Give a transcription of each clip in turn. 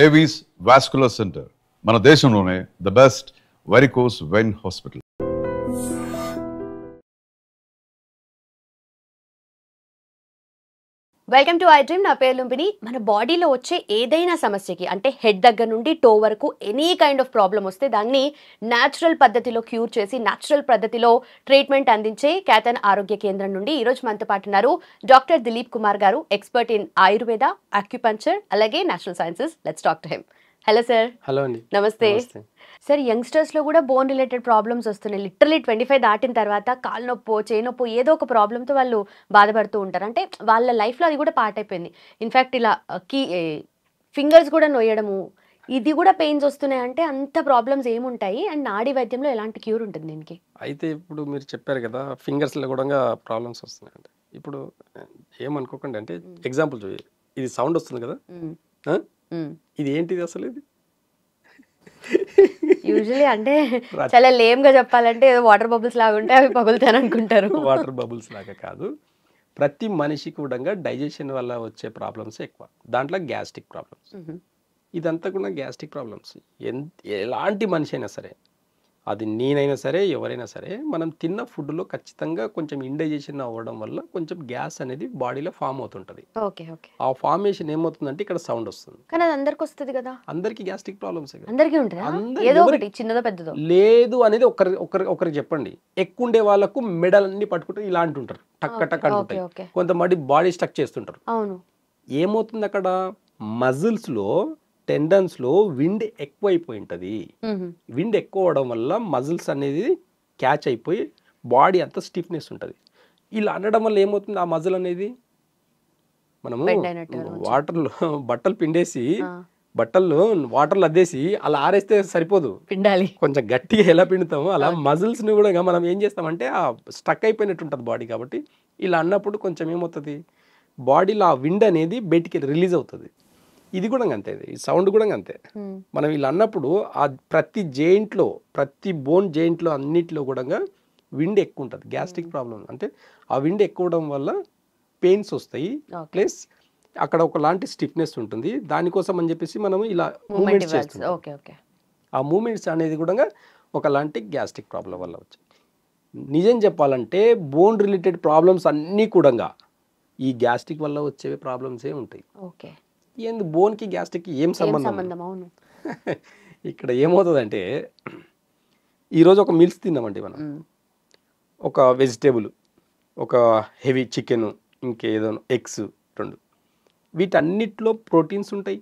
Avis vascular centre మన దేశంలోనే the best varicose vein hospital. Welcome to I dream. నా పేరు లుంబిని. మన బాడీలో వచ్చే ఏదైనా సమస్యకి అంటే హెడ్ దగ్గర నుండి టో వరకు ఎనీ కైండ్ ఆఫ్ ప్రాబ్లం వస్తే దాన్ని న్యాచురల్ పద్ధతిలో క్యూర్ చేసి న్యాచురల్ పద్ధతిలో ట్రీట్మెంట్ అందించే కేతన్ ఆరోగ్య కేంద్రం నుండి ఈరోజు మనతో పాటు ఉన్నారు డాక్టర్ దిలీప్ కుమార్ గారు, ఎక్స్పర్ట్ ఇన్ ఆయుర్వేద, అక్యుపంక్చర్ అలాగే natural sciences. Let's talk to him. Hello sir. Hello అండి. నమస్తే సార్. యంగ్స్టర్స్లో కూడా బోన్ రిలేటెడ్ ప్రాబ్లమ్స్ వస్తున్నాయి. లిటరలీ 25 దాటిన తర్వాత కాలు నొప్పో చేయి నొప్పో ఏదో ఒక ప్రాబ్లంతో వాళ్ళు బాధపడుతూ ఉంటారు. అంటే వాళ్ళ లైఫ్లో అది కూడా పార్ట్ అయిపోయింది. ఇన్ఫ్యాక్ట్ ఇలా ఫింగర్స్ కూడా నొయ్యడము, ఇది కూడా పెయిన్స్ వస్తున్నాయి. అంటే అంత ప్రాబ్లమ్స్ ఏముంటాయి అండ్ నాడీ వైద్యంలో ఎలాంటి క్యూర్ ఉంటుంది దీనికి? అయితే ఇప్పుడు మీరు చెప్పారు కదా ఫింగర్స్లో కూడా ప్రాబ్లమ్స్ వస్తున్నాయండి. ఇప్పుడు ఏమనుకోకండి, అంటే ఎగ్జాంపుల్ చూడండి, ఇది సౌండ్ వస్తుంది కదా, ఇది ఏంటిది అసలు? ఇది యూజువల్లీ అంటే చాలా లేమ్ గా చెప్పాలంటే వాటర్ బబుల్స్ లాగా ఉంటే అవి పగులుతాను అనుకుంటారు. వాటర్ బబుల్స్ లాగా కాదు, ప్రతి మనిషికి కూడా డైజెషన్ వల్ల వచ్చే ప్రాబ్లమ్స్ ఎక్కువ. దాంట్లో గ్యాస్ట్రిక్ ప్రాబ్లమ్స్, ఇదంతా కూడా గ్యాస్ట్రిక్ ప్రాబ్లమ్స్. ఎలాంటి మనిషి అయినా సరే, అది నేనైనా సరే ఎవరైనా సరే, మనం తిన్న ఫుడ్లో ఖచ్చితంగా కొంచెం ఇండైజెషన్ అవ్వడం వల్ల కొంచెం గ్యాస్ అనేది బాడీలో ఫామ్ అవుతుంటుంది. ఆ ఫార్మేషన్ ఏమవుతుందంటే ఇక్కడ సౌండ్ వస్తుంది. కానీ అది అందరికి వస్తుంది కదా. అందరికి గ్యాస్ట్రిక్ ప్రాబ్లమ్స్ అందరికీ ఉంటుంది, ఏదో ఒకటి చిన్నదో పెద్దదో లేదు అనేది ఒకరికి చెప్పండి. ఎక్కువ ఉండే వాళ్ళకు మెడలన్నీ పట్టుకుంటే ఇలా అంటుంటారు, టక్ టక్ అంటుంటాయి. కొంతమంది బాడీ స్ట్రక్ చేస్తుంటారు. అవును. ఏమవుతుంది అక్కడ మజిల్స్లో, టెండన్స్లో విండ్ ఎక్కువైపోయి ఉంటుంది. విండ్ ఎక్కువ అవడం వల్ల మజిల్స్ అనేది క్యాచ్ అయిపోయి బాడీ అంతా స్టిఫ్నెస్ ఉంటుంది. ఇలా అనడం వల్ల ఏమవుతుంది, ఆ మజిల్ అనేది మనము వాటర్లో బట్టలు పిండేసి బట్టల్లో వాటర్లో అద్దేసి అలా ఆరేస్తే సరిపోదు, పిండాలి. కొంచెం గట్టిగా ఎలా పిండుతామో అలా మజిల్స్ని కూడా మనం ఏం చేస్తామంటే ఆ స్టక్ అయిపోయినట్టు ఉంటుంది బాడీ. కాబట్టి ఇలా అన్నప్పుడు కొంచెం ఏమవుతుంది, బాడీలో ఆ విండ్ అనేది బయటికి రిలీజ్ అవుతుంది. ఇది కూడా అంతే, ఈ సౌండ్ కూడా అంతే. మనం ఇలా అన్నప్పుడు ఆ ప్రతి జెయింట్లో, ప్రతి బోన్ జెయింట్లో అన్నిటిలో కూడా విండ్ ఎక్కువ ఉంటుంది. గ్యాస్ట్రిక్ ప్రాబ్లం అంటే ఆ విండ్ ఎక్కువ అవడం వల్ల పెయిన్స్ వస్తాయి, ప్లస్ అక్కడ ఒకలాంటి స్టిఫ్నెస్ ఉంటుంది. దానికోసం అని చెప్పేసి మనం ఇలా మూమెంట్స్ చేస్తాం. ఆ మూమెంట్స్ అనేది కూడా ఒకలాంటి గ్యాస్ట్రిక్ ప్రాబ్లం వల్ల వచ్చాయి. నిజం చెప్పాలంటే బోన్ రిలేటెడ్ ప్రాబ్లమ్స్ అన్నీ కూడా ఈ గ్యాస్ట్రిక్ వల్ల వచ్చే ప్రాబ్లమ్సే ఉంటాయి. ఏంది బోన్కి గ్యాస్ట్రిక్కి ఏం సంబంధం? ఇక్కడ ఏమవుతుందంటే, ఈరోజు ఒక మీల్స్ తిన్నామండి మనం, ఒక వెజిటేబుల్, ఒక హెవీ చికెన్, ఇంకేదో ఎగ్స్ 2, వీటన్నిటిలో ప్రోటీన్స్ ఉంటాయి,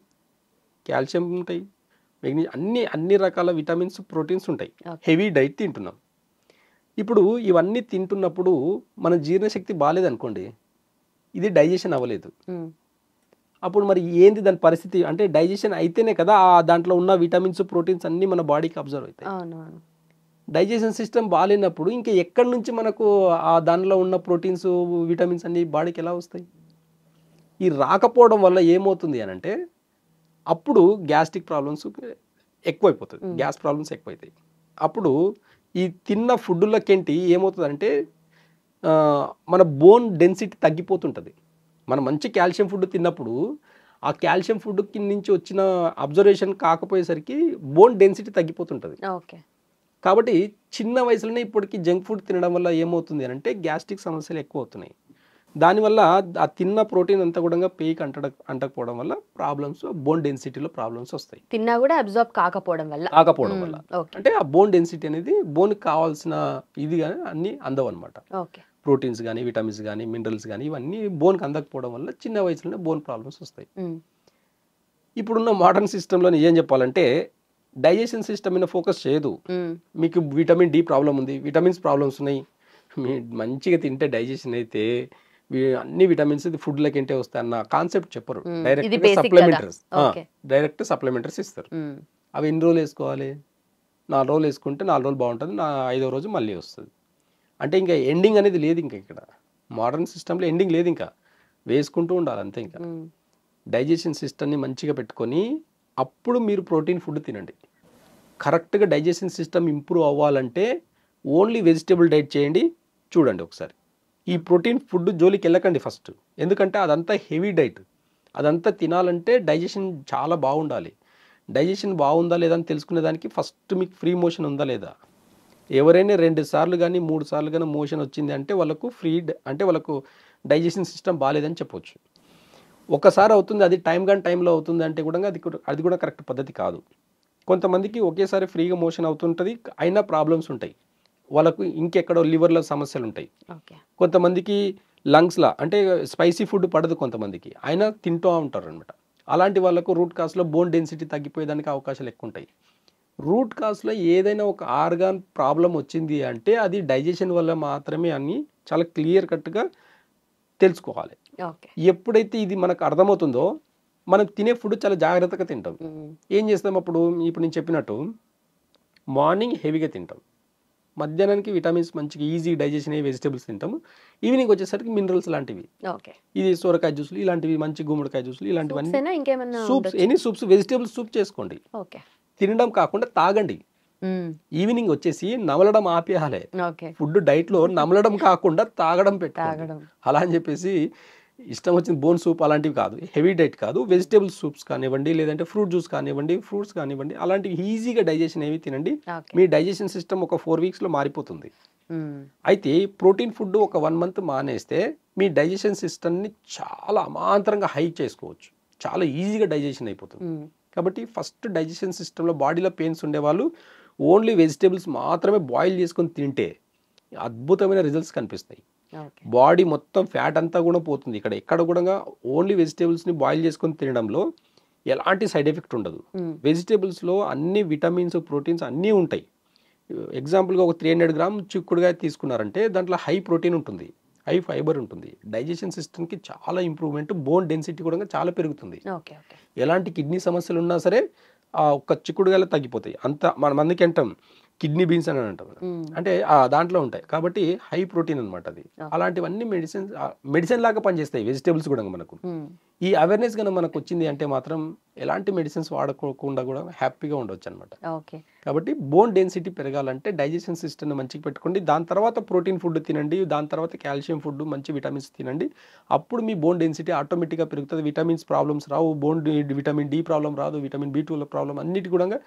కాల్షియం ఉంటాయి, అన్ని రకాల విటమిన్స్, ప్రోటీన్స్ ఉంటాయి. హెవీ డైట్ తింటున్నాం. ఇప్పుడు ఇవన్నీ తింటున్నప్పుడు మన జీర్ణశక్తి బాగాలేదనుకోండి, ఇది డైజెషన్ అవ్వలేదు. అప్పుడు మరి ఏంది దాని పరిస్థితి అంటే, డైజెషన్ అయితేనే కదా దాంట్లో ఉన్న విటమిన్స్, ప్రోటీన్స్ అన్నీ మన బాడీకి అబ్జర్వ్ అవుతాయి. డైజెషన్ సిస్టమ్ బాగాలేనప్పుడు ఇంకా ఎక్కడి నుంచి మనకు ఆ దానిలో ఉన్న ప్రోటీన్స్, విటమిన్స్ అన్నీ బాడీకి ఎలా వస్తాయి? ఈ రాకపోవడం వల్ల ఏమవుతుంది అని అంటే, అప్పుడు గ్యాస్ట్రిక్ ప్రాబ్లమ్స్ ఎక్కువైపోతుంది, గ్యాస్ ప్రాబ్లమ్స్ ఎక్కువైతాయి. అప్పుడు ఈ తిన్న ఫుడ్లకేంటి ఏమవుతుందంటే, మన బోన్ డెన్సిటీ తగ్గిపోతుంటుంది. మనం మంచి కాల్షియం ఫుడ్ తిన్నప్పుడు ఆ కాల్షియం ఫుడ్ నుంచి వచ్చిన అబ్జర్వేషన్ కాకపోయేసరికి బోన్ డెన్సిటీ తగ్గిపోతుంటుంది. కాబట్టి చిన్న వయసులోనే ఇప్పటికి జంక్ ఫుడ్ తినడం వల్ల ఏమవుతుంది అని అంటే, గ్యాస్ట్రిక్ సమస్యలు ఎక్కువ అవుతున్నాయి. దానివల్ల ఆ తిన్న ప్రోటీన్ అంతా కూడా పేయికి అంటకపోవడం వల్ల ప్రాబ్లమ్స్, బోన్ డెన్సిటీలో ప్రాబ్లమ్స్ వస్తాయి. తిన్నా కూడా అబ్జర్వ్ కాకపోవడం వల్ల అంటే ఆ బోన్ డెన్సిటీ అనేది బోన్కి కావాల్సిన ఇది కానీ అన్నీ అందవు అనమాట. ప్రోటీన్స్ కానీ, విటమిన్స్ కానీ, మినరల్స్ కానీ ఇవన్నీ బోన్కి అందకపోవడం వల్ల చిన్న వయసులోనే బోన్ ప్రాబ్లమ్స్ వస్తాయి. ఇప్పుడున్న మోడర్న్ సిస్టంలో ఏం చెప్పాలంటే, డైజెషన్ సిస్టమ్ మీద ఫోకస్ చేయదు. మీకు విటమిన్ డి ప్రాబ్లం ఉంది, విటమిన్స్ ప్రాబ్లమ్స్ ఉన్నాయి, మీ మంచిగా తింటే డైజెషన్ అయితే అన్ని విటమిన్స్ ఫుడ్లకి ఏంటే వస్తాయన్న కాన్సెప్ట్ చెప్పరు. డైరెక్ట్ సప్లిమెంటరీస్ ఇస్తారు. అవి ఎన్ని రోజులు వేసుకోవాలి? 4 రోజులు వేసుకుంటే 4 రోజులు బాగుంటుంది, 5వ రోజు మళ్ళీ వస్తుంది. అంటే ఇంకా ఎండింగ్ అనేది లేదు. ఇంకా ఇక్కడ మోడర్న్ సిస్టంలో ఎండింగ్ లేదు, ఇంకా వేసుకుంటూ ఉండాలి అంతే. ఇంకా డైజెషన్ సిస్టమ్ని మంచిగా పెట్టుకొని అప్పుడు మీరు ప్రోటీన్ ఫుడ్ తినండి. కరెక్ట్గా డైజెషన్ సిస్టమ్ ఇంప్రూవ్ అవ్వాలంటే ఓన్లీ వెజిటేబుల్ డైట్ చేయండి. చూడండి ఒకసారి, ఈ ప్రోటీన్ ఫుడ్ జోలికి వెళ్ళకండి ఫస్ట్. ఎందుకంటే అదంతా హెవీ డైట్, అదంతా తినాలంటే డైజెషన్ చాలా బాగుండాలి. డైజెషన్ బాగుందా లేదా అని తెలుసుకునే దానికి ఫస్ట్ మీకు ఫ్రీ మోషన్ ఉందా లేదా. ఎవరైనా 2 సార్లు కానీ 3 సార్లు కానీ మోషన్ వచ్చింది అంటే వాళ్ళకు అంటే వాళ్ళకు డైజెషన్ సిస్టమ్ బాగాలేదని చెప్పొచ్చు. ఒకసారి అవుతుంది, అది టైంలో అవుతుంది అంటే కూడా అది కూడా కరెక్ట్ పద్ధతి కాదు. కొంతమందికి ఒకేసారి ఫ్రీగా మోషన్ అవుతుంటుంది, అయినా ప్రాబ్లమ్స్ ఉంటాయి. వాళ్ళకు ఇంకెక్కడో లివర్లో సమస్యలు ఉంటాయి. ఓకే. కొంతమందికి లంగ్స్లో అంటే స్పైసీ ఫుడ్ పడదు కొంతమందికి, అయినా తింటూ ఉంటారు అనమాట. అలాంటి వాళ్ళకు రూట్ కాజ్లో బోన్ డెన్సిటీ తగ్గిపోయేదానికి అవకాశాలు ఎక్కువ ఉంటాయి. రూట్ కాజ్లో ఏదైనా ఒక ఆర్గాన్ ప్రాబ్లం వచ్చింది అంటే అది డైజెషన్ వల్ల మాత్రమే అని చాలా క్లియర్ కట్గా తెలుసుకోవాలి. ఓకే. ఎప్పుడైతే ఇది మనకు అర్థమవుతుందో మనం తినే ఫుడ్ చాలా జాగ్రత్తగా తింటాం. ఏం చేస్తాం అప్పుడు, ఇప్పుడు నేను చెప్పినట్టు మార్నింగ్ హెవీగా తింటాం, మధ్యాహ్నానికి విటమిన్స్ మంచిగా ఈజీ డైజెషన్ అయ్యే వెజిటేబుల్స్ తింటాము, ఈవినింగ్ వచ్చేసరికి మినరల్స్ లాంటివి, ఓకే. ఇది సోరకాయ జ్యూసులు ఇలాంటివి, మంచి గుమ్మడికాయ జ్యూసులు ఇలాంటివన్నీ, సూప్సేనా ఇంకేమన్నా soups, any soups, vegetable soup చేసుకోండి. ఓకే. తినడం కాకుండా తాగండి. ఈవినింగ్ వచ్చేసి నమలడం ఆపేయాలి. ఓకే. ఫుడ్ డైట్లో నమలడం కాకుండా తాగడం పెట్టాలి. తాగడం. అలా అని చెప్పేసి ఇష్టం వచ్చిన బోన్ సూప్ అలాంటివి కాదు, హెవీ డైట్ కాదు, వెజిటేబుల్ సూప్స్ కానివ్వండి, లేదంటే ఫ్రూట్ జ్యూస్ కానివ్వండి, ఫ్రూట్స్ కానివ్వండి, అలాంటివి ఈజీగా డైజెషన్ ఏవి తినండి. ఓకే. మీ డైజెషన్ సిస్టమ్ ఒక 4 వీక్స్లో మారిపోతుంది. అయితే ప్రోటీన్ ఫుడ్ ఒక 1 మంత్ మానేస్తే మీ డైజెషన్ సిస్టమ్ని చాలా అమాంతరంగా హై చేసుకోవచ్చు, చాలా ఈజీగా డైజెషన్ అయిపోతుంది. కాబట్టి ఫస్ట్ డైజెషన్ సిస్టంలో బాడీలో పెయిన్స్ ఉండేవాళ్ళు ఓన్లీ వెజిటేబుల్స్ మాత్రమే బాయిల్ చేసుకొని తింటే అద్భుతమైన రిజల్ట్స్ కనిపిస్తాయి. బాడీ మొత్తం ఫ్యాట్ అంతా కూడా పోతుంది. ఎక్కడ కూడా ఓన్లీ వెజిటేబుల్స్ని బాయిల్ చేసుకొని తినడంలో ఎలాంటి సైడ్ ఎఫెక్ట్ ఉండదు. వెజిటేబుల్స్లో అన్ని విటమిన్స్, ప్రోటీన్స్ అన్నీ ఉంటాయి. ఎగ్జాంపుల్గా ఒక 300 గ్రామ్ చిక్కుడుగాయ తీసుకున్నారంటే దాంట్లో హై ప్రోటీన్ ఉంటుంది, హై ఫైబర్ ఉంటుంది, డైజెషన్ సిస్టమ్కి చాలా ఇంప్రూవ్మెంట్, బోన్ డెన్సిటీ కూడా చాలా పెరుగుతుంది. ఎలాంటి కిడ్నీ సమస్యలు ఉన్నా సరే ఆ ఒక్క చిక్కుడుగాయలు తగ్గిపోతాయి. అంత మందికి అంటాం కిడ్నీ బీన్స్ అని అంటాం, అంటే దాంట్లో ఉంటాయి. కాబట్టి హై ప్రోటీన్ అనమాట అది. అలాంటివన్నీ మెడిసిన్ లాగా పనిచేస్తాయి వెజిటేబుల్స్ కూడా మనకు. ఈ అవేర్నెస్ కనుక మనకు వచ్చింది అంటే మాత్రం ఎలాంటి మెడిసిన్స్ వాడకుండా కూడా హ్యాపీగా ఉండవచ్చు అనమాట. కాబట్టి బోన్ డెన్సిటీ పెరగాలంటే డైజెషన్ సిస్టమ్ని మంచిగా పెట్టుకోండి, దాని తర్వాత ప్రోటీన్ ఫుడ్ తినండి, దాని తర్వాత కాల్షియం ఫుడ్, మంచి విటమిన్స్ తినండి. అప్పుడు మీ బోన్ డెన్సిటీ ఆటోమేటిక్గా పెరుగుతుంది. విటమిన్స్ ప్రాబ్లమ్స్ రావు, విటమిన్ డి ప్రాబ్లం రాదు, విటమిన్ B12 ప్రాబ్లం అన్నిటి కూడా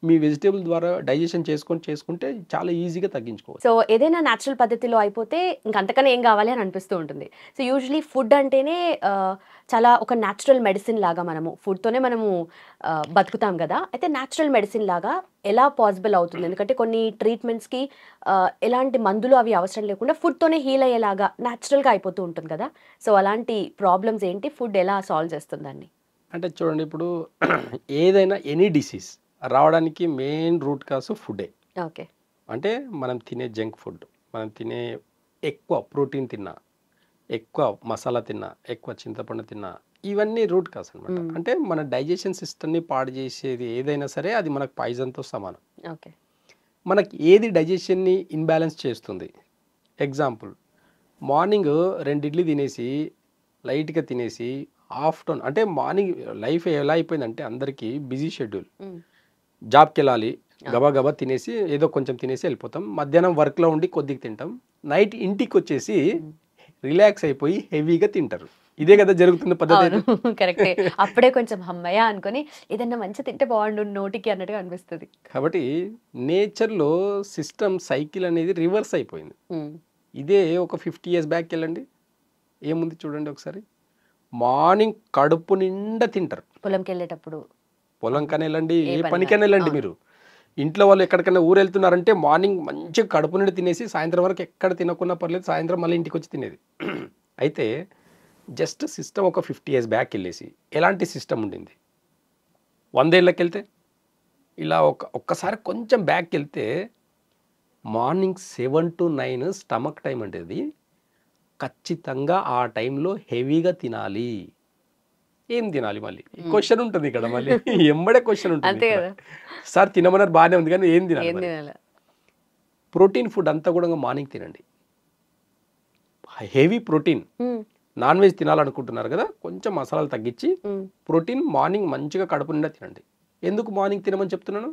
మీ వెజిటేబుల్ ద్వారా డైజెషన్ చేసుకుంటే చాలా ఈజీగా తగ్గించుకోవచ్చు. సో ఏదైనా న్యాచురల్ పద్ధతిలో అయిపోతే ఇంకంతకన్నా ఏం కావాలి అని అనిపిస్తూ ఉంటుంది. సో యూజువలీ ఫుడ్ అంటేనే చాలా ఒక న్యాచురల్ మెడిసిన్ లాగా, మనము ఫుడ్తోనే మనము బతుకుతాం కదా. అయితే న్యాచురల్ మెడిసిన్ లాగా ఎలా పాసిబుల్ అవుతుంది? ఎందుకంటే కొన్ని ట్రీట్మెంట్స్కి ఎలాంటి మందులు అవి అవసరం లేకుండా ఫుడ్తోనే హీల్ అయ్యేలాగా న్యాచురల్గా అయిపోతూ ఉంటుంది కదా. సో అలాంటి ప్రాబ్లమ్స్ ఏంటి, ఫుడ్ ఎలా సాల్వ్ చేస్తుందండి? అంటే చూడండి, ఇప్పుడు ఏదైనా ఎనీ డిసీజ్ రావడానికి మెయిన్ రూట్ కాజ్ ఫుడే. ఓకే. అంటే మనం తినే జంక్ ఫుడ్, మనం తినే ఎక్కువ ప్రోటీన్ తిన్నా, ఎక్కువ మసాలా తిన్నా, ఎక్కువ చింతపండు తిన్నా, ఇవన్నీ రూట్ కాజ్ అనమాట. అంటే మన డైజెషన్ సిస్టమ్ని పాడు చేసేది ఏదైనా సరే అది మనకు పాయిజన్తో సమానం. ఓకే. మనకి ఏది డైజెషన్ని ఇన్బ్యాలెన్స్ చేస్తుంది? ఎగ్జాంపుల్, మార్నింగ్ 2 ఇడ్లీ తినేసి లైట్గా తినేసి ఆఫ్టర్నూన్, అంటే మార్నింగ్ లైఫ్ ఎలా అయిపోయిందంటే అందరికీ బిజీ షెడ్యూల్, జాబ్కి వెళ్ళాలి, గబా తినేసి ఏదో కొంచెం తినేసి వెళ్ళిపోతాం, మధ్యాహ్నం వర్క్లో ఉండి కొద్దిగా తింటాం, నైట్ ఇంటికి వచ్చేసి రిలాక్స్ అయిపోయి హెవీగా తింటారు. ఇదే కదా జరుగుతున్న పద్ధతి. కరెక్టే. అప్పుడే కొంచెం అమ్మయ్య అనుకొని ఏదన్నా మంచి తింటే బాగుండు నోటికి అన్నట్టుగా అనిపిస్తుంది. కాబట్టి నేచర్లో సిస్టమ్ సైకిల్ అనేది రివర్స్ అయిపోయింది. ఇదే ఒక 50 years బ్యాక్ వెళ్ళండి, ఏముంది చూడండి ఒకసారి. మార్నింగ్ కడుపు నిండా తింటారు, పొలంకి వెళ్ళేటప్పుడు, పొలం కన్నా వెళ్ళండి, ఏ పనికైనా వెళ్ళండి. మీరు ఇంట్లో వాళ్ళు ఎక్కడికైనా ఊరు వెళ్తున్నారంటే మార్నింగ్ మంచిగా కడుపు నిండా తినేసి సాయంత్రం వరకు ఎక్కడ తినకున్నా పర్లేదు, సాయంత్రం మళ్ళీ ఇంటికి వచ్చి తినేది. అయితే జస్ట్ సిస్టమ్ ఒక 50 years బ్యాక్ వెళ్ళేసి ఎలాంటి సిస్టమ్ ఉండింది, 100 ఏళ్ళకి వెళ్తే ఇలా ఒక్కసారి కొంచెం బ్యాక్ వెళ్తే మార్నింగ్ 7 to 9 స్టమక్ టైం అంటే ఖచ్చితంగా ఆ టైంలో హెవీగా తినాలి. ఏం తినాలి మళ్ళీ క్వశ్చన్ ఉంటుంది ఇక్కడ, మళ్ళీ ఎంబడే క్వశ్చన్ ఉంటుంది. సార్ తినమన్నారు బాగానే ఉంది కానీ ఏం తినాలి? ప్రోటీన్ ఫుడ్ అంతా కూడా మార్నింగ్ తినండి, హెవీ ప్రోటీన్. నాన్ వెజ్ తినాలనుకుంటున్నారు కదా, కొంచెం మసాలాలు తగ్గించి ప్రోటీన్ మార్నింగ్ మంచిగా కడుపు నిండా తినండి. ఎందుకు మార్నింగ్ తినమని చెప్తున్నాను?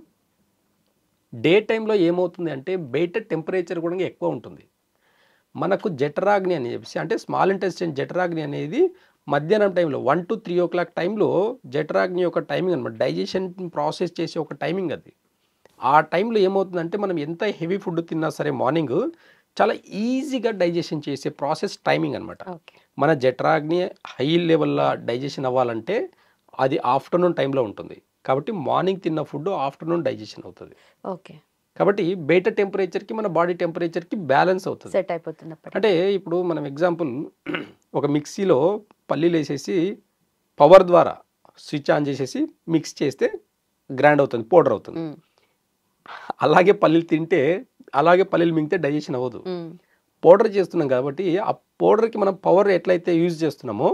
డే టైంలో ఏమవుతుంది అంటే బయట టెంపరేచర్ కూడా ఎక్కువ ఉంటుంది. మనకు జఠరాగ్ని అని చెప్పేసి, అంటే స్మాల్ ఇంటెస్టైన్ జఠరాగ్ని అనేది మధ్యాహ్నం టైంలో 1 to 3 o'clock టైంలో జఠరాగ్ని యొక్క టైమింగ్ అనమాట, డైజెషన్ ప్రాసెస్ చేసే ఒక టైమింగ్ అది. ఆ టైంలో ఏమవుతుందంటే మనం ఎంత హెవీ ఫుడ్ తిన్నా సరే మార్నింగ్ చాలా ఈజీగా డైజెషన్ చేసే ప్రాసెస్ టైమింగ్ అనమాట. ఓకే. మన జఠరాగ్ని హై లెవెల్లో డైజెషన్ అవ్వాలంటే అది ఆఫ్టర్నూన్ టైంలో ఉంటుంది. కాబట్టి మార్నింగ్ తిన్న ఫుడ్ ఆఫ్టర్నూన్ డైజెషన్ అవుతుంది. ఓకే. కాబట్టి బయట టెంపరేచర్కి మన బాడీ టెంపరేచర్కి బ్యాలెన్స్ అవుతుంది. సెట్ అయిపోతుంది. అంటే ఇప్పుడు మనం ఎగ్జాంపుల్ ఒక మిక్సీలో పల్లీలు వేసేసి పవర్ ద్వారా స్విచ్ ఆన్ చేసేసి మిక్స్ చేస్తే గ్రైండ్ అవుతుంది, పౌడర్ అవుతుంది. అలాగే పల్లీలు తింటే, అలాగే పల్లీలు మింగితే డైజెషన్ అవ్వదు. పౌడర్ చేస్తున్నాం కాబట్టి ఆ పౌడర్కి మనం పవర్ ఎట్లయితే యూజ్ చేస్తున్నామో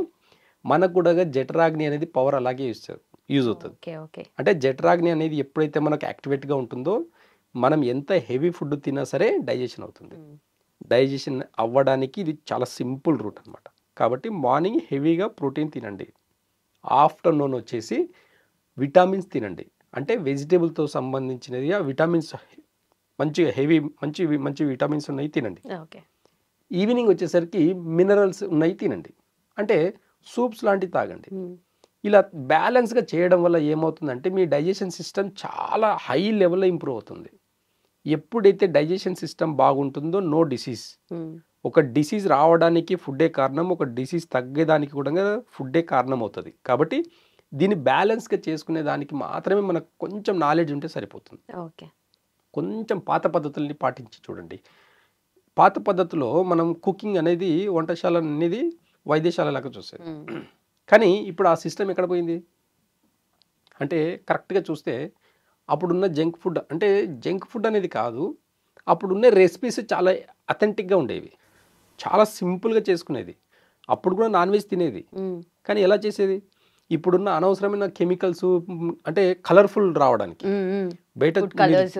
మనకు కూడా జఠరాగ్ని అనేది పవర్ అలాగే యూజ్ అవుతుంది. ఓకే. ఓకే. అంటే జఠరాగ్ని అనేది ఎప్పుడైతే మనకు యాక్టివేట్గా ఉంటుందో మనం ఎంత హెవీ ఫుడ్ తిన్నా సరే డైజెషన్ అవుతుంది. డైజెషన్ అవ్వడానికి ఇది చాలా సింపుల్ రూట్ అనమాట. కాబట్టి మార్నింగ్ హెవీగా ప్రోటీన్ తినండి, ఆఫ్టర్నూన్ వచ్చేసి విటమిన్స్ తినండి. అంటే వెజిటేబుల్తో సంబంధించినది విటమిన్స్ మంచిగా హెవీ మంచి విటమిన్స్ ఉన్నాయి తినండి. ఓకే. ఈవినింగ్ వచ్చేసరికి మినరల్స్ ఉన్నాయి తినండి. అంటే సూప్స్ లాంటివి తాగండి. ఇలా బ్యాలెన్స్గా చేయడం వల్ల ఏమవుతుందంటే మీ డైజెషన్ సిస్టమ్ చాలా హై లెవెల్లో ఇంప్రూవ్ అవుతుంది. ఎప్పుడైతే డైజెషన్ సిస్టమ్ బాగుంటుందో నో డిసీజ్. ఒక డిసీజ్ రావడానికి ఫుడ్డే కారణం, ఒక డిసీజ్ తగ్గేదానికి కూడా ఫుడ్డే కారణం అవుతుంది. కాబట్టి దీన్ని బ్యాలెన్స్గా చేసుకునే దానికి మాత్రమే మనకు కొంచెం నాలెడ్జ్ ఉంటే సరిపోతుంది. ఓకే. కొంచెం పాత పద్ధతుల్ని పాటించి చూడండి. పాత పద్ధతిలో మనం కుకింగ్ అనేది వంటశాల అనేది వైద్యశాల లాగా చూసేది. కానీ ఇప్పుడు ఆ సిస్టమ్ ఎక్కడ పోయింది అంటే కరెక్ట్గా చూస్తే అప్పుడున్న జంక్ ఫుడ్, అంటే జంక్ ఫుడ్ అనేది కాదు, అప్పుడున్న రెసిపీస్ చాలా అథెంటిక్గా ఉండేవి, చాలా సింపుల్గా చేసుకునేది. అప్పుడు కూడా నాన్ వెజ్ తినేది, కానీ ఎలా చేసేది? ఇప్పుడున్న అనవసరమైన కెమికల్స్, అంటే కలర్ఫుల్ రావడానికి బయట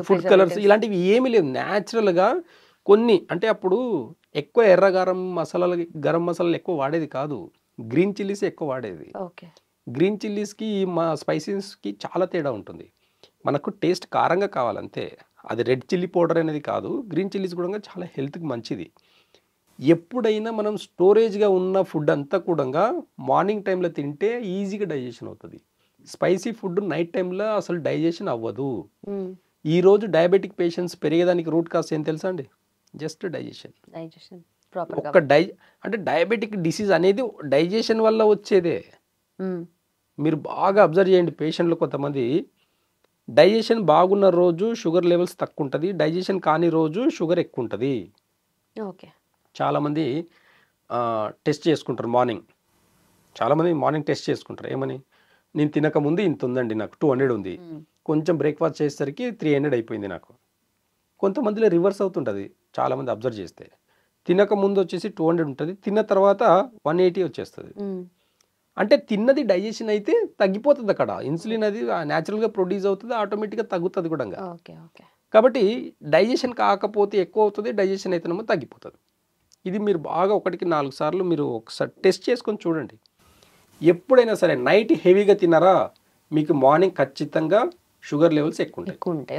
ఫుడ్ కలర్స్ ఇలాంటివి ఏమీ లేవు. న్యాచురల్గా కొన్ని, అంటే అప్పుడు ఎక్కువ ఎర్ర గరం మసాలాలు ఎక్కువ వాడేది కాదు, గ్రీన్ చిల్లీస్ ఎక్కువ వాడేది. గ్రీన్ చిల్లీస్కి మా స్పైసీస్కి చాలా తేడా ఉంటుంది. మనకు టేస్ట్ కారంగా కావాలంతే, అది రెడ్ చిల్లీ పౌడర్ అనేది కాదు. గ్రీన్ చిల్లీస్ కూడా చాలా హెల్త్కి మంచిది. ఎప్పుడైనా మనం స్టోరేజ్గా ఉన్న ఫుడ్ అంతా కూడా మార్నింగ్ టైంలో తింటే ఈజీగా డైజెషన్ అవుతుంది. స్పైసీ ఫుడ్ నైట్ టైంలో అసలు డైజెషన్ అవ్వదు. ఈరోజు డయాబెటిక్ పేషెంట్స్ పెరిగేదానికి రూట్ కాజ్ ఏం తెలుసా అండి? Just digestion. ఒక్క అంటే డయాబెటిక్ డిసీజ్ అనేది డైజెషన్ వల్ల వచ్చేదే. మీరు బాగా అబ్జర్వ్ చేయండి, పేషెంట్లు కొంతమంది డైజెషన్ బాగున్న రోజు షుగర్ లెవెల్స్ తక్కువ ఉంటుంది, డైజెషన్ కాని రోజు షుగర్ ఎక్కువ ఉంటుంది. చాలామంది టెస్ట్ చేసుకుంటారు మార్నింగ్. చాలామంది మార్నింగ్ టెస్ట్ చేసుకుంటారు. ఏమని? నేను తినకముందు ఇంత ఉందండి, నాకు 200 ఉంది, కొంచెం బ్రేక్ఫాస్ట్ చేసేసరికి 300 అయిపోయింది నాకు. కొంతమందిలో రివర్స్ అవుతుంటుంది. చాలామంది అబ్జర్వ్ చేస్తే తినకముందు వచ్చేసి 200 ఉంటుంది, తిన్న తర్వాత 180 వచ్చేస్తుంది. అంటే తిన్నది డైజెషన్ అయితే తగ్గిపోతుంది. అక్కడ ఇన్సులిన్ అది న్యాచురల్గా ప్రొడ్యూస్ అవుతుంది, ఆటోమేటిక్గా తగ్గుతుంది కూడా. కాబట్టి డైజెషన్ కాకపోతే ఎక్కువ అవుతుంది, డైజెషన్ అయితేనేమో తగ్గిపోతుంది. ఇది మీరు బాగా 1కి 4 సార్లు మీరు ఒకసారి టెస్ట్ చేసుకొని చూడండి. ఎప్పుడైనా సరే నైట్ హెవీగా తిన్నారా, మీకు మార్నింగ్ ఖచ్చితంగా షుగర్ లెవెల్స్ ఎక్కువ ఉంటాయి.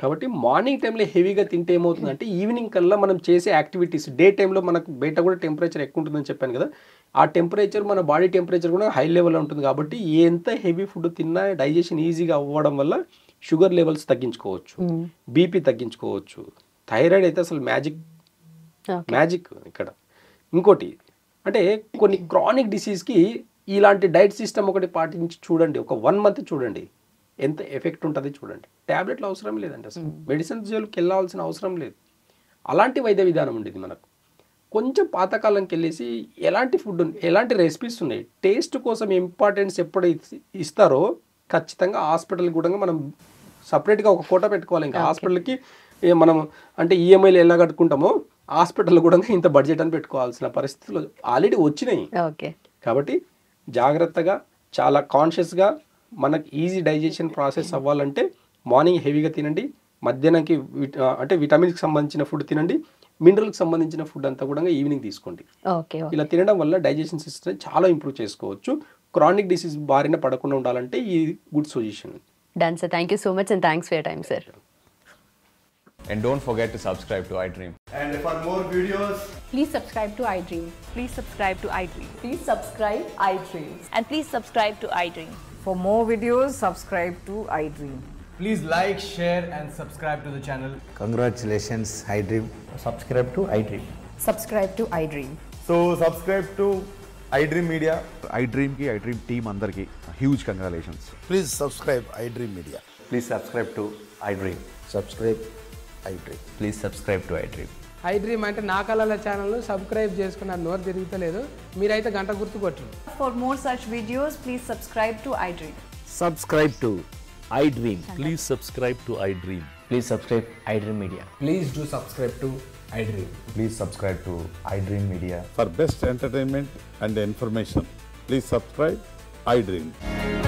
కాబట్టి మార్నింగ్ టైంలో హెవీగా తింటే ఏమవుతుందంటే ఈవినింగ్ కల్లా మనం చేసే యాక్టివిటీస్, డే టైంలో మనకు బయట కూడా టెంపరేచర్ ఎక్కువ ఉంటుందని చెప్పాను కదా, ఆ టెంపరేచర్ మన బాడీ టెంపరేచర్ కూడా హై లెవెల్లో ఉంటుంది. కాబట్టి ఎంత హెవీ ఫుడ్ తిన్నా డైజెషన్ ఈజీగా అవ్వడం వల్ల షుగర్ లెవెల్స్ తగ్గించుకోవచ్చు, బీపీ తగ్గించుకోవచ్చు. థైరాయిడ్ అయితే అసలు మ్యాజిక్ ఇక్కడ. ఇంకోటి అంటే కొన్ని క్రానిక్ డిసీజ్కి ఇలాంటి డైట్ సిస్టమ్ ఒకటి పాటించి చూడండి, ఒక 1 month చూడండి ఎంత ఎఫెక్ట్ ఉంటుంది చూడండి. ట్యాబ్లెట్లు అవసరం లేదండి, అసలు మెడిసిన్ జోలికి వెళ్ళాల్సిన అవసరం లేదు. అలాంటి వైద్య విధానం ఉండేది మనకు. కొంచెం పాతకాలంకి వెళ్ళేసి ఎలాంటి ఫుడ్, ఎలాంటి రెసిపీస్ ఉన్నాయి, టేస్ట్ కోసం ఇంపార్టెన్స్ ఎప్పుడు ఇస్తారో ఖచ్చితంగా హాస్పిటల్ కూడా మనం సపరేట్గా ఒక కోట పెట్టుకోవాలి. ఇంకా హాస్పిటల్కి మనం అంటే ఈఎంఐలు ఎలా కట్టుకుంటామో హాస్పిటల్ కూడా ఇంత బడ్జెట్ అని పెట్టుకోవాల్సిన పరిస్థితులు ఆల్రెడీ వచ్చినాయి. కాబట్టి జాగ్రత్తగా, చాలా కాన్షియస్గా మనకి ఈజీ డైజెషన్ ప్రాసెస్ అవ్వాలంటే మార్నింగ్ హెవీగా తినండి, మధ్యాహ్నంకి అంటే విటమిన్స్కి సంబంధించిన ఫుడ్ తినండి, మినరల్కి సంబంధించిన ఫుడ్ అంతా కూడా ఈవినింగ్ తీసుకోండి. ఇలా తినడం వల్ల డైజెషన్ సిస్టమ్ చాలా ఇంప్రూవ్ చేసుకోవచ్చు. క్రానిక్ డిసీజ్ బారిన పడకుండా ఉండాలంటే ఈ good solution. Done sir, thank you so much and thanks for your time sir. And don't forget to subscribe to iDream. And for more videos, Please subscribe to iDream. Please subscribe to iDream. Please subscribe iDream. And please subscribe to iDream. For more videos, subscribe to iDream. please like, share and subscribe to the channel. Congratulations, iDream. Subscribe to iDream. Subscribe to iDream. So subscribe to iDream Media. iDream ki iDream team andarki huge congratulations. Please subscribe iDream Media. Please subscribe to iDream. Subscribe iDream. Please subscribe to iDream. iDream అంటే నా కళల channel subscribe చేసుకున్న నోరు తిరుగుతలేదు, మీరైతే గంట గుర్తు కొట్టండి. For more such videos, please subscribe to iDream. Subscribe to iDream. Please subscribe to iDream. Please subscribe iDream Media. Please do subscribe to iDream. Please subscribe to iDream Media. For best entertainment and information, please subscribe iDream.